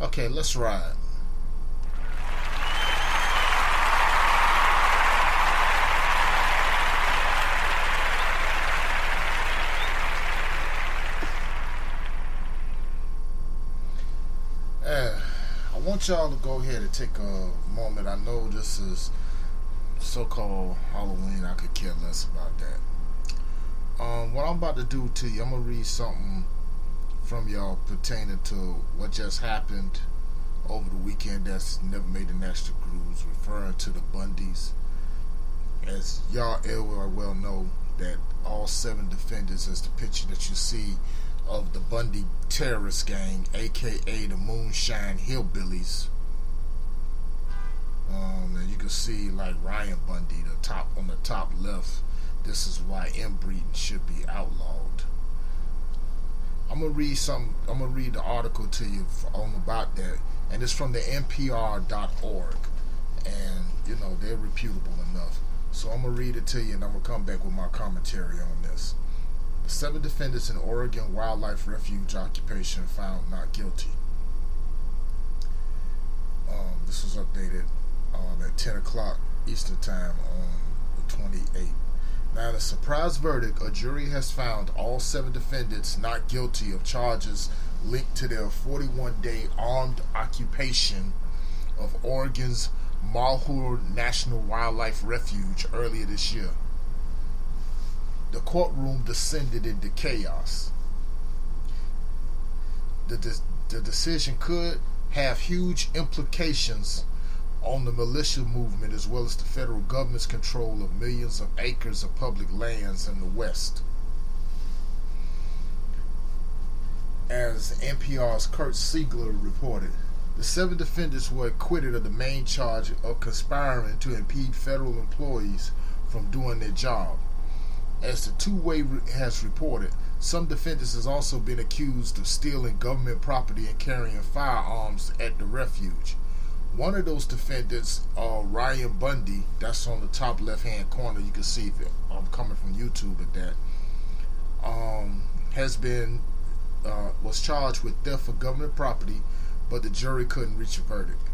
Okay, let's ride. I want y'all to go ahead and take a moment. I know this is so-called Halloween. I could care less about that. What I'm about to do to you, I'm going to read something from y'all pertaining to what just happened over the weekend that's never made an extra cruise, referring to the Bundys. As y'all well know, that all 7 defendants is the picture that you see of the Bundy terrorist gang, aka the Moonshine Hillbillies. And you can see like Ryan Bundy, on the top left. This is why inbreeding should be outlawed. I'm gonna read the article to you on about that, and it's from the NPR.org, and they're reputable enough. So I'm gonna read it to you, and I'm gonna come back with my commentary on this. The 7 defendants in Oregon wildlife refuge occupation found not guilty. This was updated at 10 o'clock Eastern Time on the 28th. Now, in a surprise verdict, a jury has found all 7 defendants not guilty of charges linked to their 41-day armed occupation of Oregon's Malheur National Wildlife Refuge earlier this year. The courtroom descended into chaos. The decision could have huge implications on the militia movement as well as the federal government's control of millions of acres of public lands in the West. As NPR's Kurt Siegler reported, the 7 defendants were acquitted of the main charge of conspiring to impede federal employees from doing their job. As the two-way has reported, some defendants has also been accused of stealing government property and carrying firearms at the refuge. One of those defendants, Ryan Bundy, that's on the top left-hand corner. You can see if I'm coming from YouTube at that. Was charged with theft of government property, but the jury couldn't reach a verdict.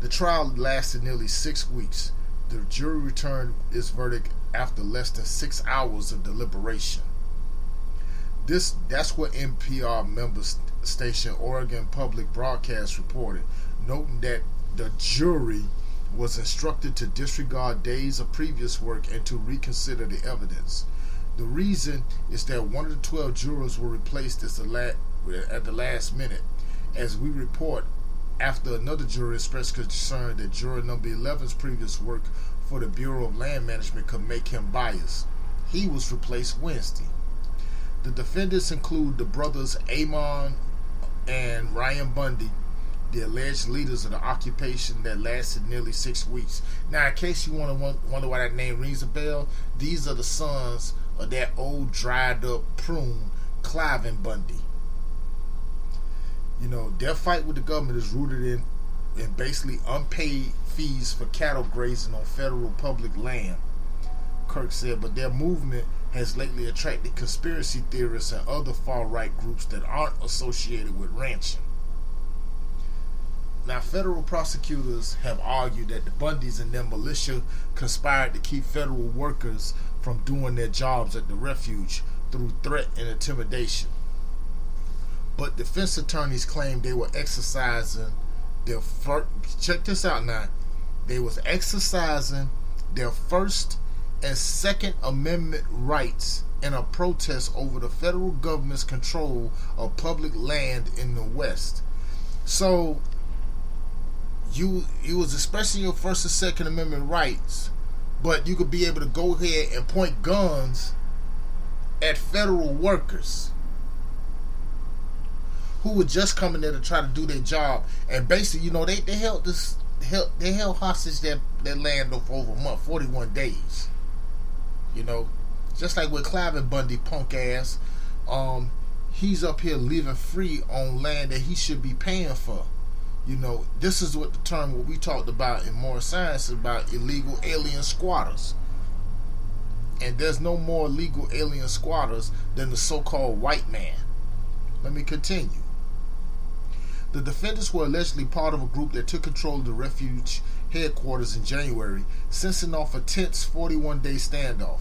The trial lasted nearly 6 weeks. The jury returned its verdict after less than 6 hours of deliberation. That's what NPR member station Oregon Public Broadcast reported, noting that the jury was instructed to disregard days of previous work and to reconsider the evidence. The reason is that one of the 12 jurors were replaced at the last minute, as we report, after another jury expressed concern that juror number 11's previous work for the Bureau of Land Management could make him biased. He was replaced Wednesday. The defendants include the brothers Amon and Ryan Bundy, the alleged leaders of the occupation that lasted nearly 6 weeks. Now, in case you wonder why that name rings a bell, these are the sons of that old dried up prune, Cliven Bundy. Their fight with the government is rooted in basically unpaid fees for cattle grazing on federal public land, Kirk said, but their movement has lately attracted conspiracy theorists and other far-right groups that aren't associated with ranching. Now, federal prosecutors have argued that the Bundys and their militia conspired to keep federal workers from doing their jobs at the refuge through threat and intimidation. But defense attorneys claim they were exercising their check this out now. They was exercising their First and Second Amendment rights in a protest over the federal government's control of public land in the West. So you was expressing your First and Second Amendment rights, but you could be able to go ahead and point guns at federal workers who were just coming there to try to do their job. And basically, they held hostage their land for over a month, 41 days. Just like with Cliven Bundy, punk ass, he's up here living free on land that he should be paying for. This is what we talked about in More Science about illegal alien squatters. And there's no more illegal alien squatters than the so-called white man. Let me continue. The defendants were allegedly part of a group that took control of the refuge headquarters in January, sensing off a tense 41-day standoff.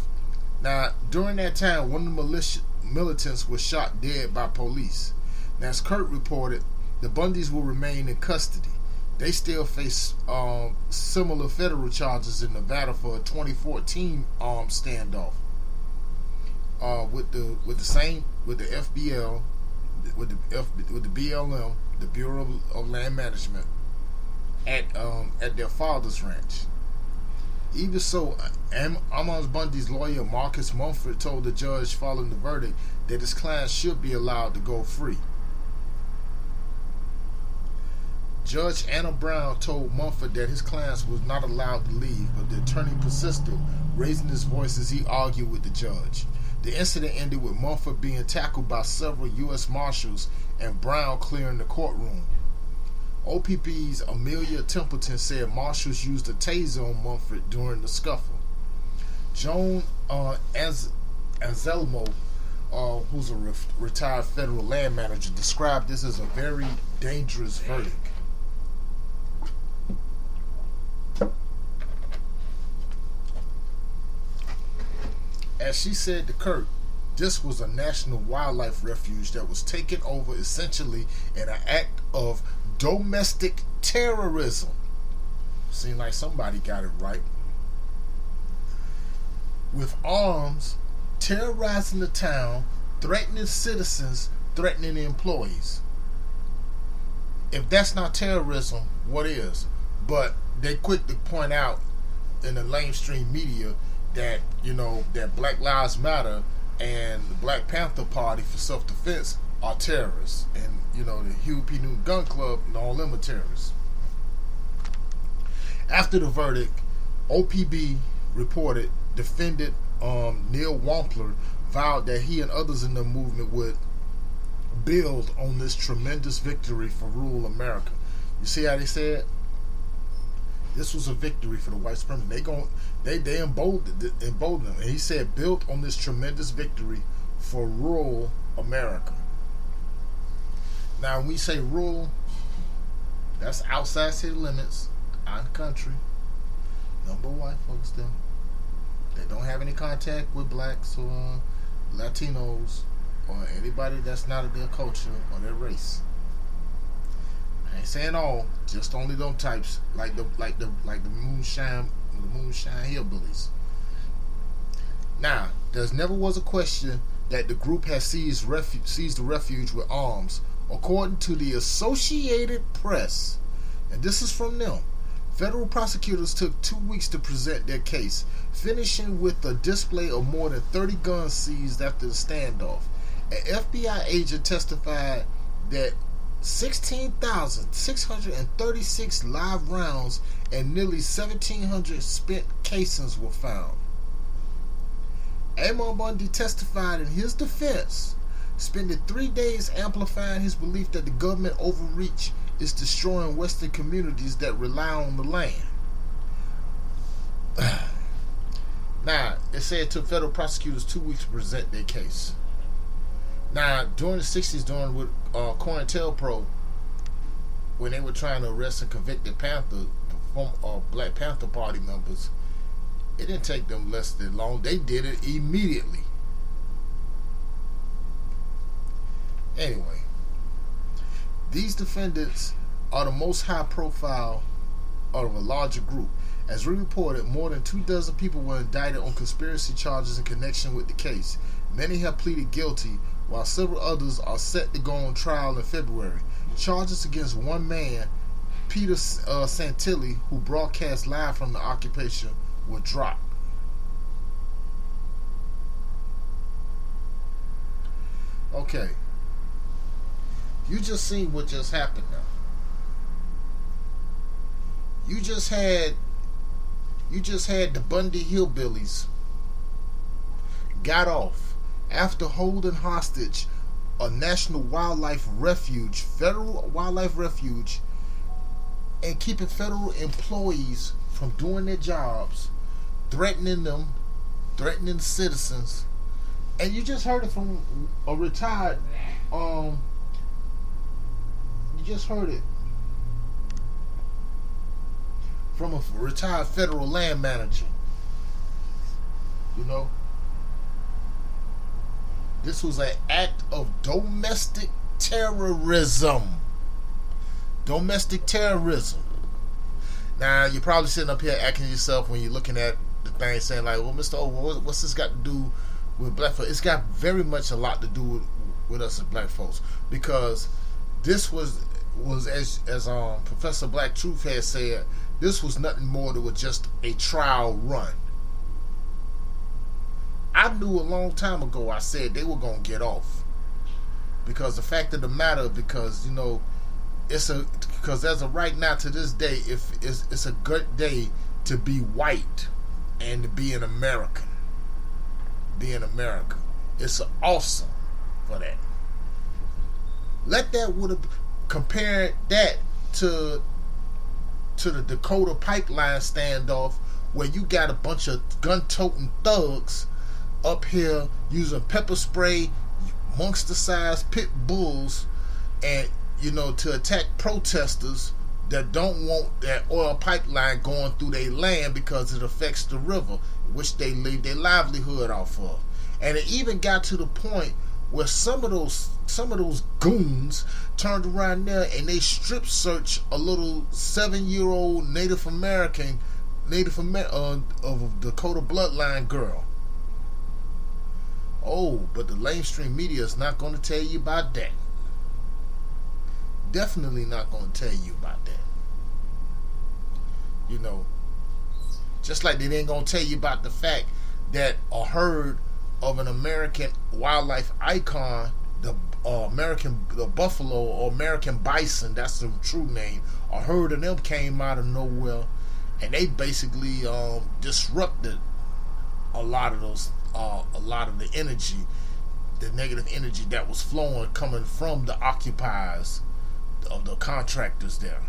Now, during that time, one of the militants was shot dead by police. Now, as Kurt reported, the Bundys will remain in custody. They still face similar federal charges in Nevada for a 2014 armed standoff with the FBL, with the BLM, the Bureau of Land Management, at their father's ranch. Even so, Amos Bundy's lawyer Marcus Mumford told the judge following the verdict that his client should be allowed to go free. Judge Anna Brown told Mumford that his client was not allowed to leave, but the attorney persisted, raising his voice as he argued with the judge. The incident ended with Mumford being tackled by several U.S. Marshals and Brown clearing the courtroom. OPP's Amelia Templeton said marshals used a taser on Mumford during the scuffle. Joan Anselmo, who's a retired federal land manager, described this as a very dangerous verdict. As she said to Kurt, this was a national wildlife refuge that was taken over essentially in an act of domestic terrorism. Seemed like somebody got it right. With arms, terrorizing the town, threatening citizens, threatening employees. If that's not terrorism, what is? But they quick to point out in the mainstream media that, that Black Lives Matter and the Black Panther Party for self-defense are terrorists. And, the Huey P. Newton Gun Club and all them are terrorists. After the verdict, OPB reported defendant Neil Wampler vowed that he and others in the movement would build on this tremendous victory for rural America. You see how they said? This was a victory for the white supremacists. They emboldened him. And he said, built on this tremendous victory for rural America. Now, when we say rural, that's outside city limits, out in the country. Number white folks, them. They don't have any contact with blacks or Latinos or anybody that's not of their culture or their race. I ain't saying all, just only them types, like the Moonshine Hillbillies. Now, there never was a question that the group has seized the refuge with arms, according to the Associated Press, and this is from them. Federal prosecutors took 2 weeks to present their case, finishing with a display of more than 30 guns seized after the standoff. An FBI agent testified that 16,636 live rounds and nearly 1,700 spent casings were found. Amos Bundy testified in his defense, spending 3 days amplifying his belief that the government overreach is destroying Western communities that rely on the land. Now, it said it took federal prosecutors 2 weeks to present their case. Now, during the 60s, during with COINTELPRO, when they were trying to arrest and convict the Black Panther Party members, it didn't take them less than long. They did it immediately. Anyway, these defendants are the most high profile out of a larger group. As we reported, more than 24 people were indicted on conspiracy charges in connection with the case. Many have pleaded guilty, while several others are set to go on trial in February. Charges against one man, Peter Santilli, who broadcast live from the occupation, were dropped. Okay. You just seen what just happened now. You just had the Bundy Hillbillies got off after holding hostage a national wildlife refuge, federal wildlife refuge, and keeping federal employees from doing their jobs, threatening them, threatening citizens. And you just heard it from a retired just heard it from a retired federal land manager. You know, this was an act of domestic terrorism. Domestic terrorism. Now, you're probably sitting up here asking yourself when you're looking at the thing, saying like, well, Mr. O, what's this got to do with black folks? It's got very much a lot to do with us as black folks, because this was as Professor Black Truth has said, this was nothing more than just a trial run. I knew a long time ago, I said they were going to get off, because the fact of the matter, because, you know, because as of right now, to this day, if it's a good day to be white and to be an American. Be an American. It's awesome for that. Compare that to the Dakota pipeline standoff, where you got a bunch of gun-toting thugs up here using pepper spray, monster-sized pit bulls, and, you know, to attack protesters that don't want that oil pipeline going through their land because it affects the river, which they live their livelihood off of. And it even got to the point where some of those goons turned around there and they strip searched a little 7-year-old Native American of Dakota bloodline girl. Oh, but the mainstream media is not going to tell you about that. Definitely not going to tell you about that. You know, just like they ain't going to tell you about the fact that a herd of an American wildlife icon, the buffalo or American bison, that's the true name, a herd of them came out of nowhere, and they basically disrupted a lot of the energy, the negative energy that was flowing, coming from the occupiers of the contractors there.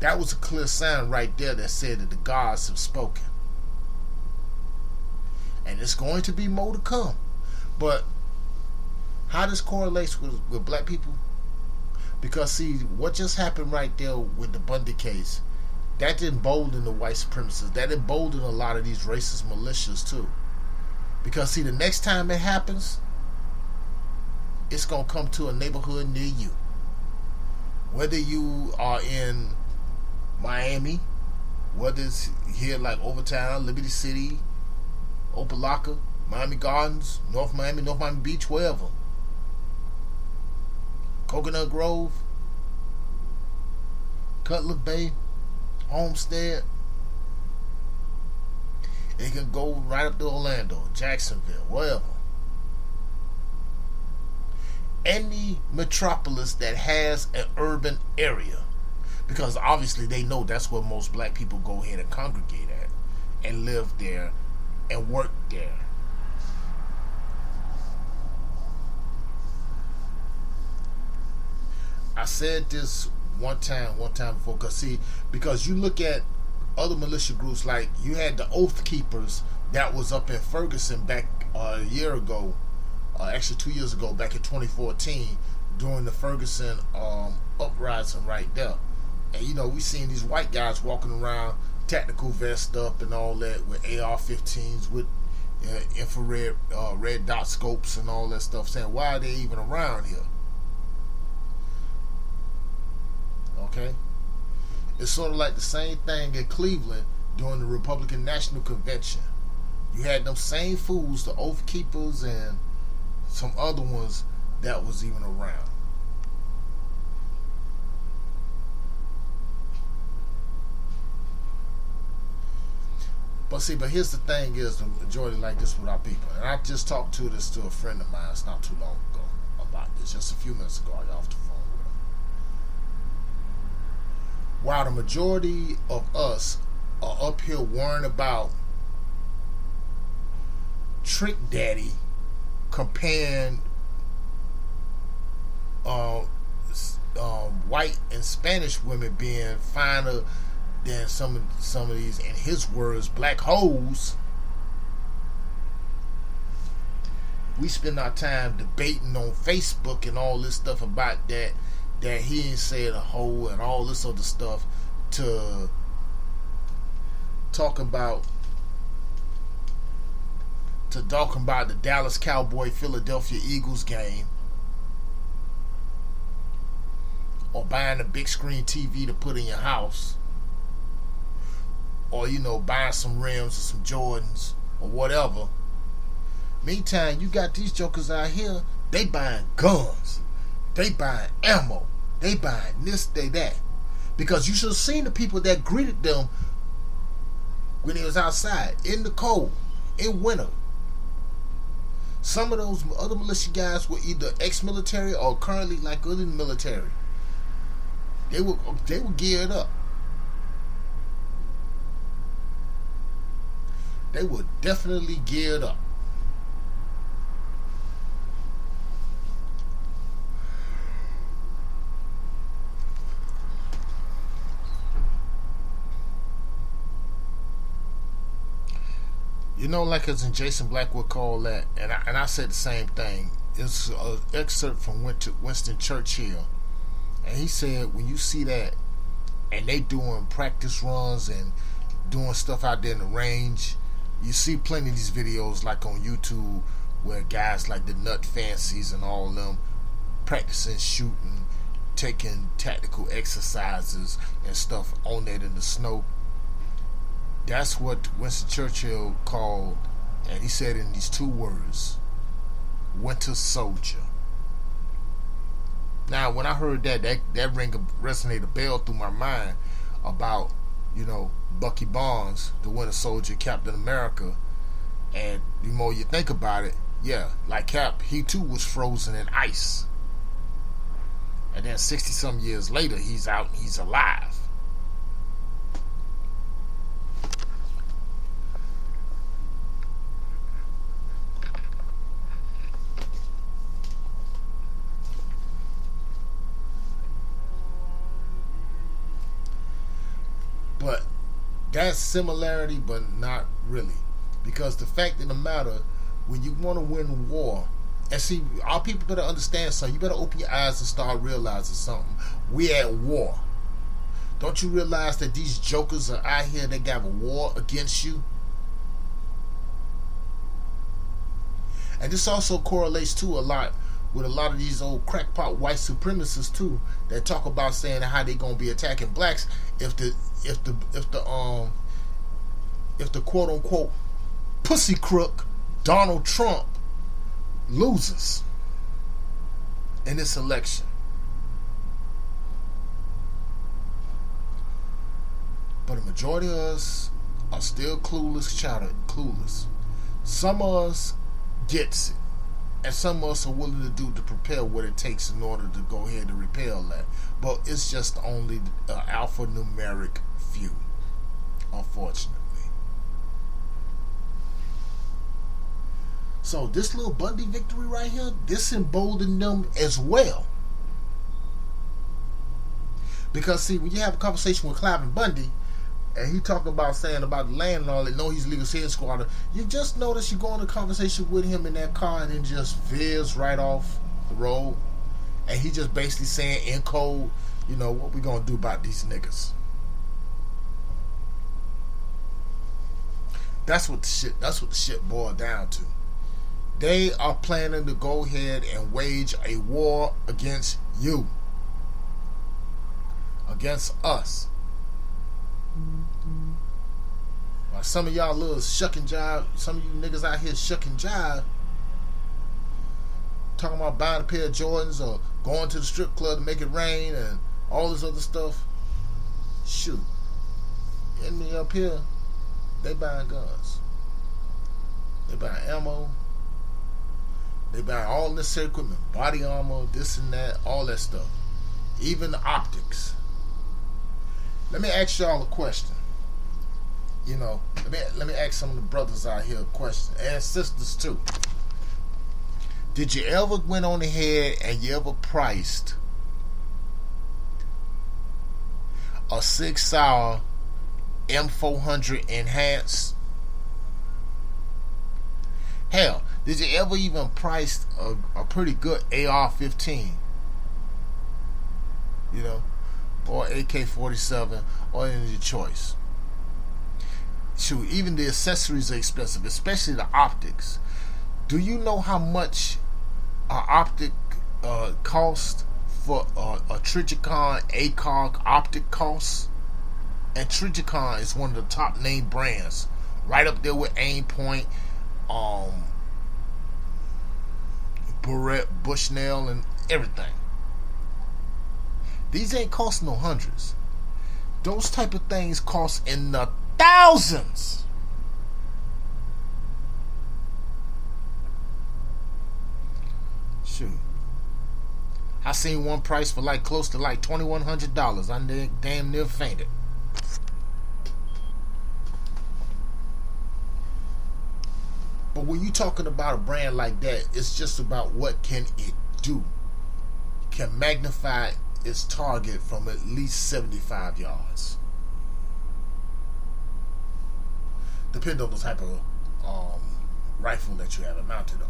That was a clear sign right there that said that the gods have spoken. And it's going to be more to come. But how this correlates with black people? Because see, what just happened right there with the Bundy case, that emboldened the white supremacists. That emboldened a lot of these racist militias too. Because see, the next time it happens, it's going to come to a neighborhood near you. Whether you are in Miami, whether it's here like Overtown, Liberty City, Opelika, Miami Gardens, North Miami Beach, wherever. Coconut Grove, Cutler Bay, Homestead. It can go right up to Orlando, Jacksonville, wherever. Any metropolis that has an urban area, because obviously they know that's where most black people go ahead and congregate at and live there and work there. I said this one time before, because you look at other militia groups, like you had the Oath Keepers that was up in Ferguson back a year ago, actually 2 years ago, back in 2014, during the Ferguson uprising right there. And you know, we seen these white guys walking around, tactical vest up and all that, with AR-15s, with infrared red dot scopes and all that stuff, saying, why are they even around here? Okay? It's sort of like the same thing in Cleveland during the Republican National Convention. You had them same fools, the Oath Keepers and some other ones that was even around. But here's the thing is, the majority like this with our people. And I just talked to a friend of mine, it's not too long ago, about this. Just a few minutes ago, I got off the phone with him. While the majority of us are up here worrying about Trick Daddy comparing white and Spanish women being finer than some of these, in his words, black hoes. we spend our time debating on Facebook and all this stuff about that he ain't said a hole and all this other stuff, to talk about the Dallas Cowboy Philadelphia Eagles game, or buying a big screen TV to put in your house, or buying some rims or some Jordans or whatever. Meantime, you got these jokers out here, they buying guns, they buying ammo, they buying this, they that. Because you should have seen the people that greeted them when they was outside in the cold, in winter. Some of those other militia guys were either ex-military or currently like in the military. They were geared up. They were definitely geared up. Like as in Jason Black would call that, and I said the same thing. It's an excerpt from Winston Churchill, and he said, when you see that, and they doing practice runs and doing stuff out there in the range, you see plenty of these videos like on YouTube where guys like the Nut Fancies and all of them practicing shooting, taking tactical exercises and stuff on that in the snow. That's what Winston Churchill called, and he said in these two words, winter soldier. Now, when I heard that resonated a bell through my mind about, Bucky Barnes, the Winter Soldier, Captain America. And the more you think about it, yeah, like Cap, he too was frozen in ice. And then 60-some years later, he's out and he's alive. But that's similarity, but not really. Because the fact of the matter, when you want to win a war, and see, our people better understand something. You better open your eyes and start realizing something. We at war. Don't you realize that these jokers are out here, they got a war against you? And this also correlates too a lot with a lot of these old crackpot white supremacists too, that talk about saying how they gonna be attacking blacks if the quote unquote pussy crook Donald Trump loses in this election. But a majority of us are still clueless. Some of us gets it, and some of us are willing to do to prepare what it takes in order to go ahead and repel that. But it's just only alphanumeric few, unfortunately. So this little Bundy victory right here, this emboldened them as well. Because see, when you have a conversation with Clive Bundy, and he talking about saying about the land and all that, know he's legal head squatter, you just notice you go on a conversation with him in that car and then just veers right off the road, and he just basically saying in code, what we gonna do about these niggas. That's what the shit boiled down to. They are planning to go ahead and wage a war against you, against us. While some of y'all little shuck and jive, some of you niggas out here shuck and jive, talking about buying a pair of Jordans or going to the strip club to make it rain and all this other stuff. Shoot, enemy up here, they buying guns, they buying ammo, they buying all necessary equipment, body armor, this and that, all that stuff, even the optics. Let me ask y'all a question. Let me ask some of the brothers out here a question, and sisters too. Did you ever went on ahead and you ever priced a 6 Sauer M400 enhanced, Hell, did you ever even price a pretty good AR-15? You know, or AK-47, or any of your choice. Shoot, even the accessories are expensive, especially the optics. Do you know how much an optic cost for a Trigicon ACOG optic costs? And Trigicon is one of the top name brands, right up there with Aimpoint, Barrett, Bushnell, and everything. These ain't costing no hundreds. Those type of things cost in the thousands. Shoot, I seen one price for like close to like $2,100. I damn near fainted. But when you're talking about a brand like that, it's just about what can it do. Can magnify its target from at least 75 yards. Depending on the type of rifle that you have it mounted on.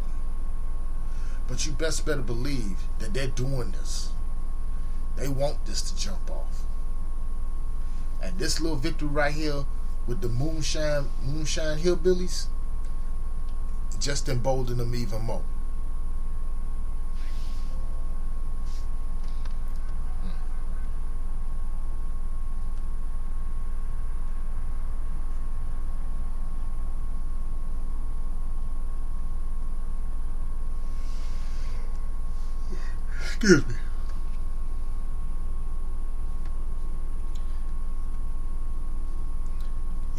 But you best better believe that they're doing this. They want this to jump off. And this little victory right here with the Moonshine Hillbillies just emboldened them even more. Excuse me.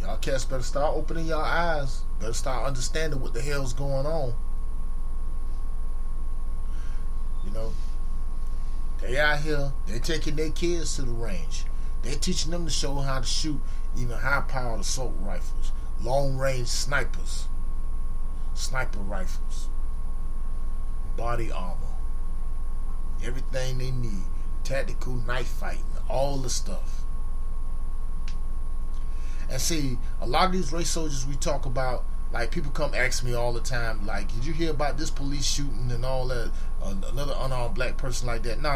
Y'all cats better start opening your eyes. Better start understanding what the hell's going on. You know, they out here, they're taking their kids to the range. They're teaching them to show how to shoot even high-powered assault rifles, long-range snipers, sniper rifles, body armor, everything they need, tactical knife fighting, all the stuff. And see, a lot of these race soldiers we talk about, like people come ask me all the time, like, did you hear about this police shooting and all that, another unarmed black person like that? No.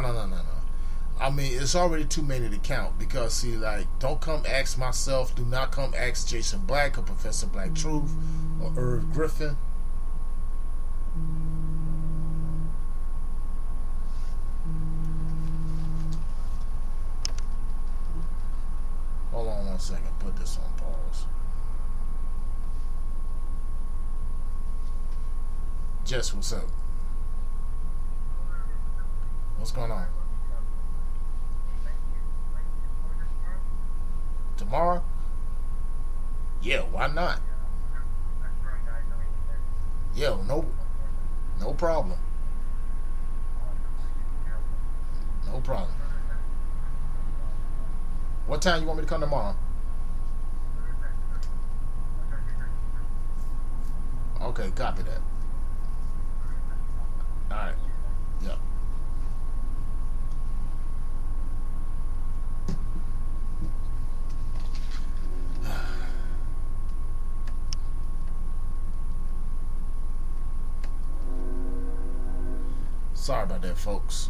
I mean, it's already too many to count, because see, like, don't come ask myself, do not come ask Jason Black or Professor Black Truth or Irv Griffin. Hold on 1 second. Put this on pause. Jess, what's up? What's going on? Tomorrow? Yeah, why not? Yeah, no problem. No problem. What time you want me to come tomorrow? Okay, copy that. Alright. Yep. Sorry about that, folks.